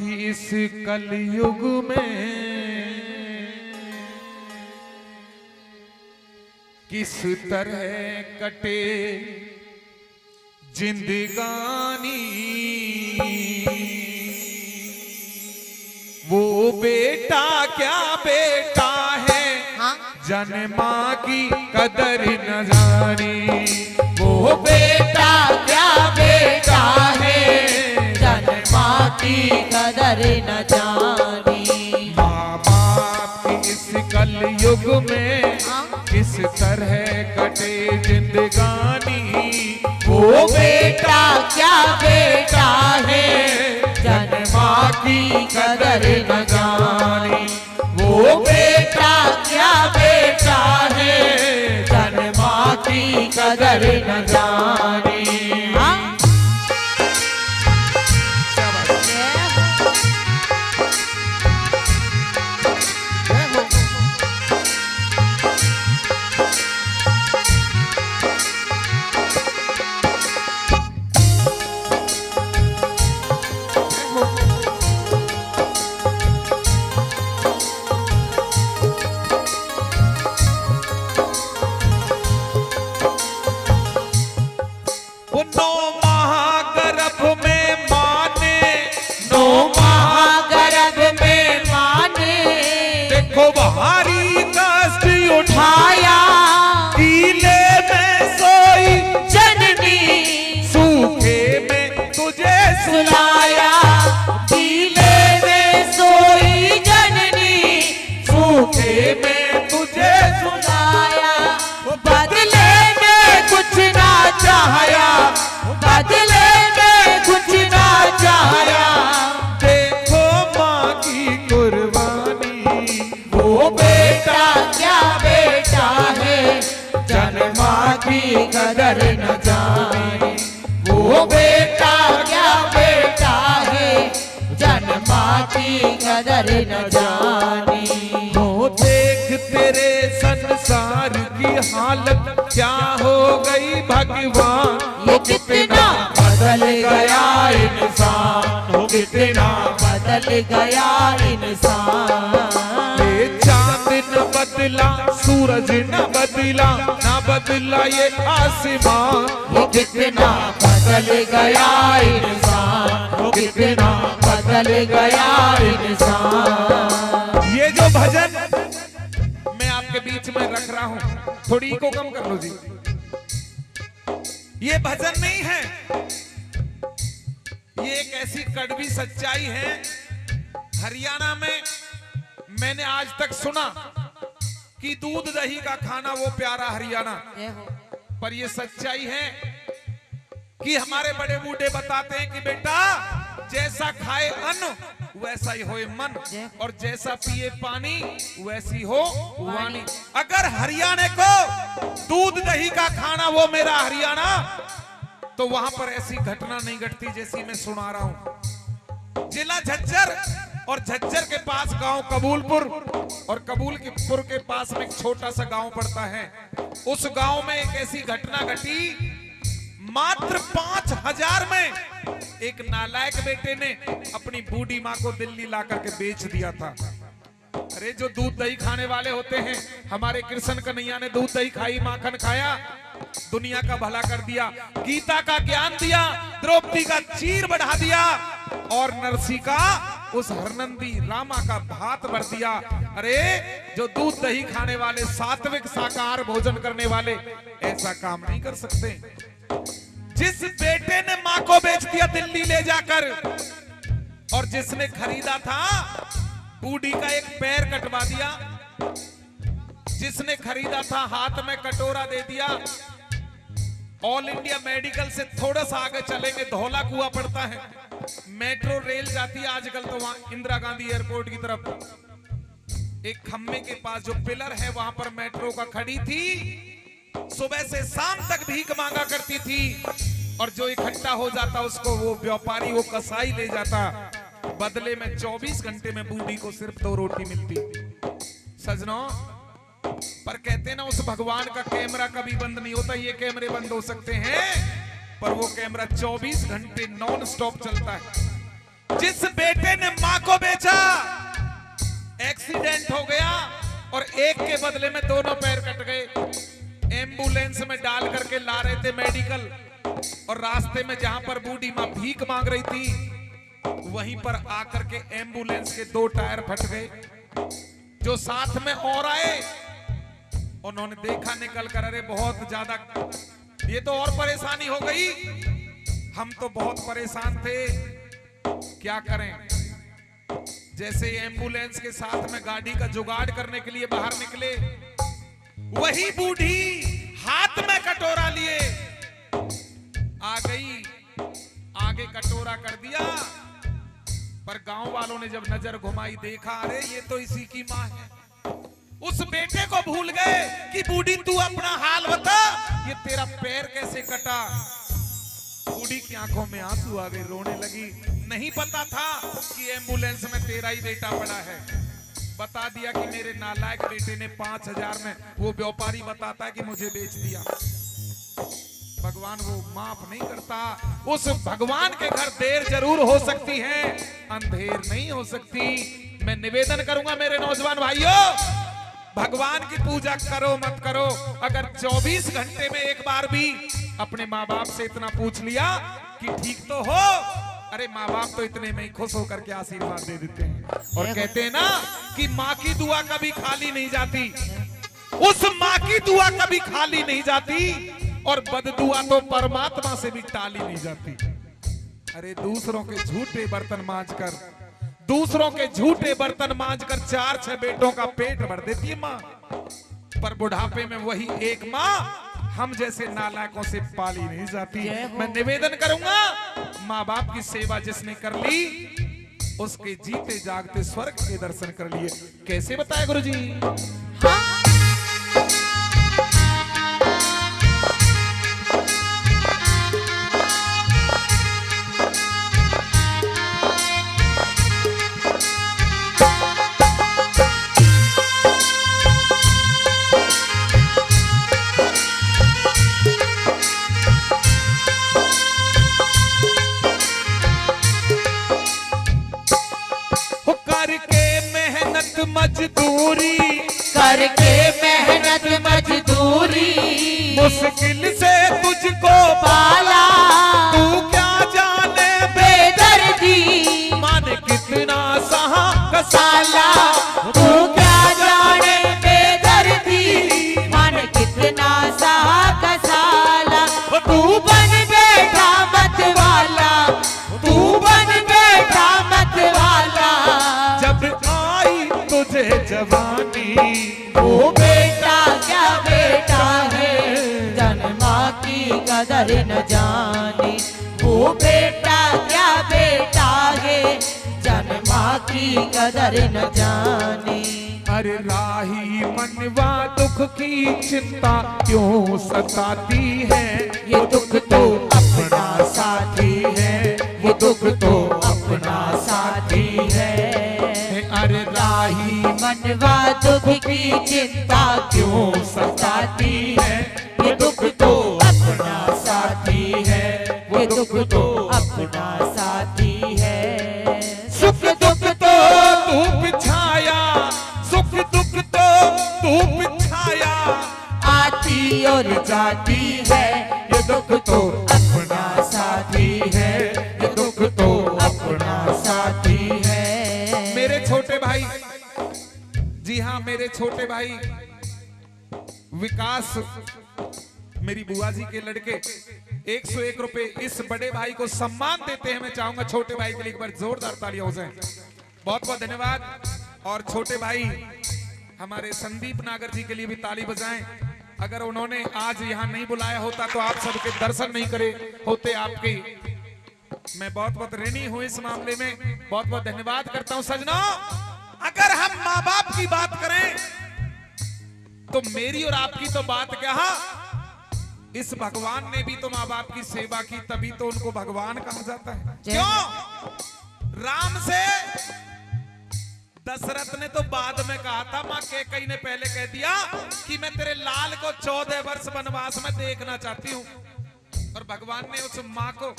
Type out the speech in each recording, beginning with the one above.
कि इस कलयुग में किस तरह कटे जिंदगानी। वो बेटा क्या बेटा है, हाँ? जन्मा की कदर न जानी। वो बेटा क्या बेटा है, जन्मा की कदर न जानी। माँ बाप की इस कलयुग में हाँ? किस तरह कटे जिंदगानी। वो बेटा क्या बेटा है, जन्मा की कदर न जानी। वो बेटा क्या बेटा है, जन्मा की कदर न जानी। हाँ? भारी कष्ट उठाया, गीले में सोई जननी, सूखे में तुझे सुलाया। गीले में सोई जननी, सूखे में तुझे सुलाया। बदले में कुछ ना चाहया, बदले में कुछ ना चाहया। देखो माँ की कुर्बानी। वो बेटा क्या बेटा है, जन्मा की कदर न जानी। वो बेटा क्या बेटा है, जन्मा की कदर न जानी। वो देख तेरे संसार की हालत क्या हो गई भगवान। ये कितना बदल गया इंसान, वो कितना बदल गया इंसान। ये चांद न बदला, सूरज न बदला, न बदला ये आसमान। वो कितना बदल गया इंसान, वो कितना बदल गया इंसान। ये जो भजन मैं आपके बीच में रख रहा हूं, थोड़ी को कम कर लो जी। ये भजन नहीं है, ये एक ऐसी कड़वी सच्चाई है। हरियाणा में मैंने आज तक सुना कि दूध दही का खाना वो प्यारा हरियाणा, पर ये सच्चाई है कि हमारे बड़े बूढ़े बताते हैं कि बेटा जैसा खाए अन्न वैसा ही होए मन, और जैसा पिए पानी वैसी हो वाणी। अगर हरियाणा को दूध दही का खाना वो मेरा हरियाणा, तो वहां पर ऐसी घटना नहीं घटती जैसी मैं सुना रहा हूं। जिला झज्जर, और झज्जर के पास गांव कबूलपुर, और कबूलपुर के पास में एक छोटा सा गांव पड़ता है। उस गांव में एक ऐसी घटना घटी, मात्र 5000 में एक नालायक बेटे ने अपनी बूढ़ी माँ को दिल्ली ला करके बेच दिया था। अरे जो दूध दही खाने वाले होते हैं, हमारे कृष्ण कन्हैया ने दूध दही खाई, माखन खाया, दुनिया का भला कर दिया, गीता का ज्ञान दिया, द्रौपदी का चीर बढ़ा दिया, और नरसी का उस हरनंदी रामा का भात भर दिया। अरे जो दूध दही खाने वाले, सात्विक शाकाहार भोजन करने वाले ऐसा काम नहीं कर सकते। जिस बेटे ने मां को बेच दिया दिल्ली ले जाकर, और जिसने खरीदा था बूढ़ी का एक पैर कटवा दिया, जिसने खरीदा था हाथ में कटोरा दे दिया। ऑल इंडिया मेडिकल से थोड़ा सा आगे चलेंगे धौला कुआं पड़ता है, मेट्रो रेल जाती है आजकल तो वहां इंदिरा गांधी एयरपोर्ट की तरफ। एक खम्भे के पास जो पिलर है वहां पर मेट्रो का खड़ी थी, सुबह से शाम तक भीख मांगा करती थी, और जो इकट्ठा हो जाता उसको वो व्यापारी, वो कसाई ले जाता। बदले में 24 घंटे में बूढ़ी को सिर्फ 2 रोटी मिलती। सजनों, पर कहते ना उस भगवान का कैमरा कभी बंद नहीं होता। ये कैमरे बंद हो सकते हैं, पर वो कैमरा 24 घंटे नॉन स्टॉप चलता है। जिस बेटे ने मां को बेचा, एक्सीडेंट हो गया और एक के बदले में दोनों पैर कट गए। एम्बुलेंस में डाल करके ला रहे थे मेडिकल, और रास्ते में जहां पर बूढ़ी मां भीख मांग रही थी, वहीं पर आकर के एम्बुलेंस के 2 टायर फट गए। जो साथ में और आए, उन्होंने देखा निकल कर, अरे बहुत ज्यादा, ये तो और परेशानी हो गई, हम तो बहुत परेशान थे, क्या करें। जैसे एम्बुलेंस के साथ में गाड़ी का जुगाड़ करने के लिए बाहर निकले, वही बूढ़ी हाथ में कटोरा लिए आ गई, आगे कटोरा कर दिया, पर गांव वालों ने जब नजर घुमाई देखा, अरे ये तो इसी की मां है। उस बेटे को भूल गए कि बूढ़ी तू अपना हाल बता, ये तेरा पैर कैसे कटा। बूढ़ी की आंखों में आंसू आ गए, रोने लगी। नहीं पता था कि एम्बुलेंस में तेरा ही बेटा पड़ा है। बता दिया कि मेरे नालायक बेटे ने 5000 में, वो व्यापारी बताता है कि मुझे बेच दिया। भगवान वो माफ नहीं करता। उस भगवान के घर देर जरूर हो सकती है, अंधेर नहीं हो सकती। मैं निवेदन करूंगा मेरे नौजवान भाइयों, भगवान की पूजा करो मत करो, अगर 24 घंटे में एक बार भी अपने माँ बाप से इतना पूछ लिया कि ठीक तो हो, अरे माँ बाप तो इतने में ही खुश होकर के आशीर्वाद दे देते हैं। और कहते हैं ना कि माँ की दुआ कभी खाली नहीं जाती, उस माँ की दुआ कभी खाली नहीं जाती, और बददुआ तो परमात्मा से भी टाली नहीं जाती। अरे दूसरों के झूठे बर्तन मांजकर, दूसरों के झूठे बर्तन मांजकर 4-6 बेटों का पेट भर देती है माँ, पर बुढ़ापे में वही एक माँ हम जैसे नालायकों से पाली नहीं जाती। मैं निवेदन करूंगा, माँ बाप की सेवा जिसने कर ली, उसके जीते जागते स्वर्ग के दर्शन कर लिए। कैसे बताए गुरुजी? मजदूरी करके मेहनत मजदूरी, मुश्किल से तुझको पाला, तू क्या जाने बेदर्दी, माने कितना सहा कसाला, तू क्या जाने बेदर्दी, मन कितना सहा कसाला, तू बन बैठा मत वाला, तू बन बैठा मत वाला, जब तुझे जवानी, वो बेटा क्या बेटा है, जन्मा की कदर न जानी, वो बेटा क्या बेटा है, जन्मा की कदर न जानी। अरे राही मनवा दुख की चिंता क्यों सताती है, ये दुख तो अपना साथी है, ये दुख तो अपना साथी है। अरे राही मनवा दुख की चिंता क्यों सताती है, ये दुख तो अपना साथी है, ये दुख तो अपना साथी है। सुख दुख तो तू बिछाया, सुख दुख तो तू बिछाया, आती और जाती है, ये दुख तो अपना साथी है, ये दुख तो अपना साथी है। मेरे छोटे भाई, जी हाँ मेरे छोटे भाई विकास, मेरी बुआ जी के लड़के 101 रुपए इस बड़े भाई को सम्मान देते हैं। मैं चाहूंगा छोटे भाई के लिए एक बार जोरदार तालियां हो जाएं। बहुत बहुत धन्यवाद। और छोटे भाई हमारे संदीप नागर जी के लिए भी ताली बजाएं। अगर उन्होंने आज यहाँ नहीं बुलाया होता तो आप सबके दर्शन नहीं करे होते आपके। मैं बहुत बहुत ऋणी हूं इस मामले में, बहुत बहुत धन्यवाद करता हूं। सजनों, अगर हम माँ बाप की बात करें तो मेरी और आपकी तो बात क्या, इस भगवान ने भी तो माँ बाप की सेवा की, तभी तो उनको भगवान कहा जाता है। क्यों? राम से दशरथ ने तो बाद में कहा था, माँ कैकेयी ने पहले कह दिया कि मैं तेरे लाल को 14 वर्ष वनवास में देखना चाहती हूं। और भगवान ने उस माँ को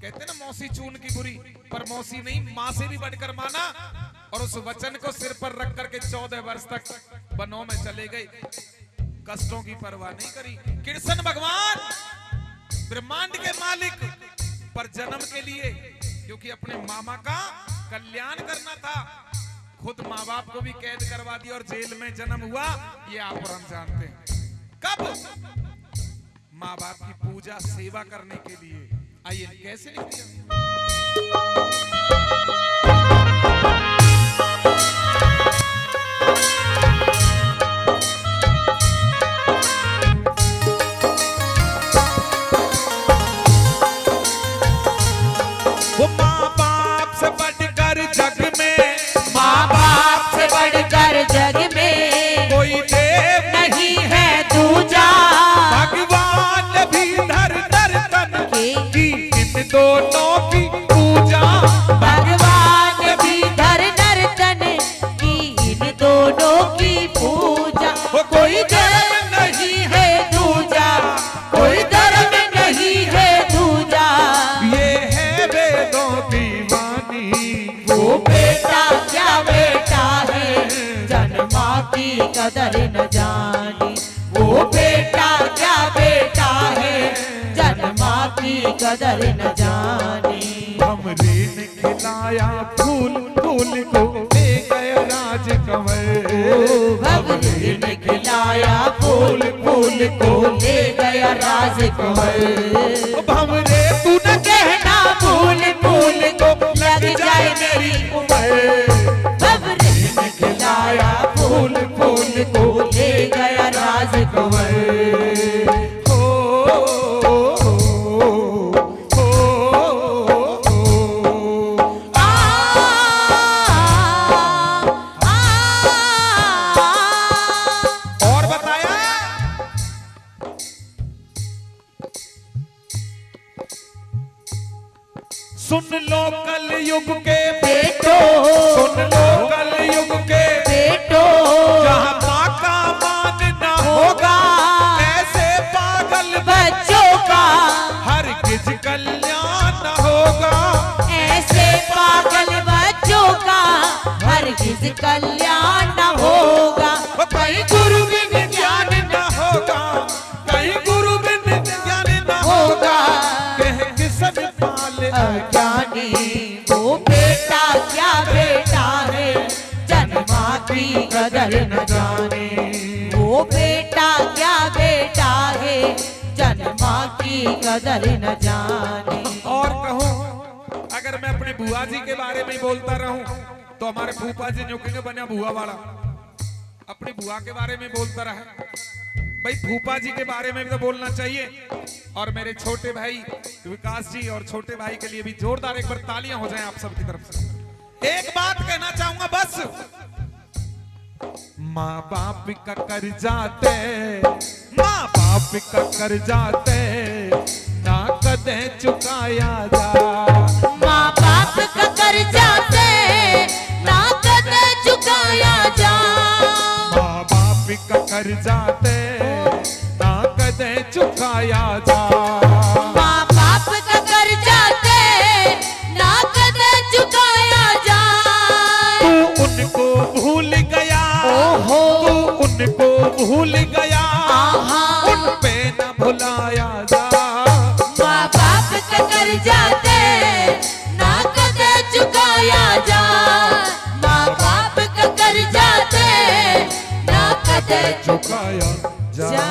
कहते ना मौसी चून की बुरी, पर मौसी नहीं, माँ से भी बढ़कर माना और उस वचन को सिर पर रख करके 14 वर्ष तक वनों में चले गए, कष्टों की परवाह नहीं करी। कृष्ण भगवान ब्रह्मांड के मालिक पर जन्म के लिए, क्योंकि अपने मामा का कल्याण करना था, खुद माँ बाप को भी कैद करवा दिया और जेल में जन्म हुआ। ये आप और हम जानते हैं। कब? माँ बाप की पूजा सेवा करने के लिए। आइए कैसे लिख दिया? वो माँ बाप से बढ़कर जग में, माँ बाप से बढ़कर जग में कोई देव नहीं है दूजा। भगवान भी धर धर तन की इन दोनों की पूजा। भगवान भी धर धर तन की इन दोनों की पूजा। कोई धर्म नहीं है दूजा, कोई धर्म नहीं है दूजा। ये है वेदों की वाणी, वो बेटा क्या बेटा है, जन्मा की कदर न जानी। वो बेटा क्या बेटा है, जन्मा की कदर न जानी। हमरे ने खिलाया फूल फूल को ले गया राजकमल। भगवान ने खिलाया फूल फूल को ले गया राजकमल। हमरे तू न कहना फूल फूल को लग जाए मेरी उम्र। भगवान ने खिलाया फूल फूल को ले गया राजकमल। और बताया सुन लो कल युग के बेटो, सुन लो कल युग के बेटो, जहाँ माँ का मान न होगा ऐसे पागल बच्चों का हरगिज कल्याण न होगा। ऐसे पागल बच्चों का हरगिज कल्याण न होगा। कहीं गुरु बिन ज्ञान न होगा, कहीं गुरु बिन ज्ञान न होगा। कह किसन पाल अज्ञानी वो बेटा क्या बेटा है, जन्मा की कदर न जाने। वो बेटा क्या बेटा है, जन्मा की कदर न जाने। और कहूं अगर मैं अपने बुआ जी के बारे में बोलता रहूं तो हमारे फूफा जी न्योकेंगे बना बुआ वाला। अपनी बुआ के बारे में बोलता रहे, भाई फूफा जी के बारे में भी तो बोलना चाहिए। और मेरे छोटे भाई विकास जी और छोटे भाई के लिए भी जोरदार एक बार तालियां हो जाएं आप सबकी तरफ से। एक बात कहना चाहूंगा बस, माँ बाप का कर्जाते, माँ बाप का कर्जाते ना कदे चुकाया जा। माँ बाप का कर्जा से ना कदे चुकाया जा। माँ बाप का कर्जाते ना कदे चुकाया जा। माँ बाप का कर्जा से ना कदे चुकाया जा। तू उनको भूल गया, ओहो, तू उनको भूल गया, आहा, उन पे न भुलाया जा। माँ बाप का कर्जा दे ना कदे चुकाया जा। माँ बाप का कर्जा दे ना कदे चुकाया जा। जा।